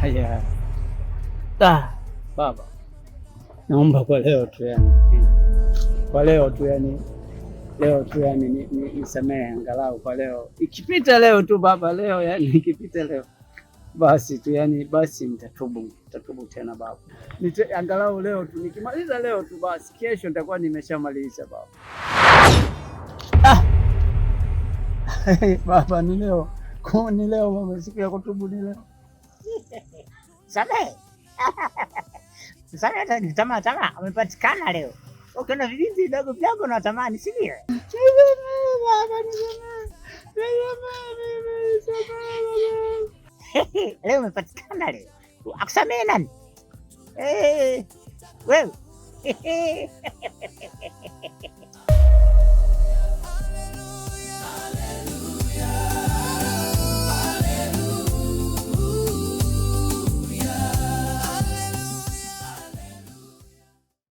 Haya. Baba, naomba kwa leo tu yani, kwa leo tu yani, leo tu yani nisamehe angalau kwa leo. Ikipita leo tu baba, leo yani ikipita leo basi tu yani, basi nitatubu tena baba. Angalau leo tu nikimaliza leo tu basi, kesho nitakuwa nimeshamaliza baba. Baba ni leo baba, siku ya kutubu ni leo. Samehe. Samehe ni tamaa amepatikana leo. Ukiona vilinzi vidogo vidogo na tamani, si ndio? Leo umepatikana leo. Akusamehe nani? Wewe.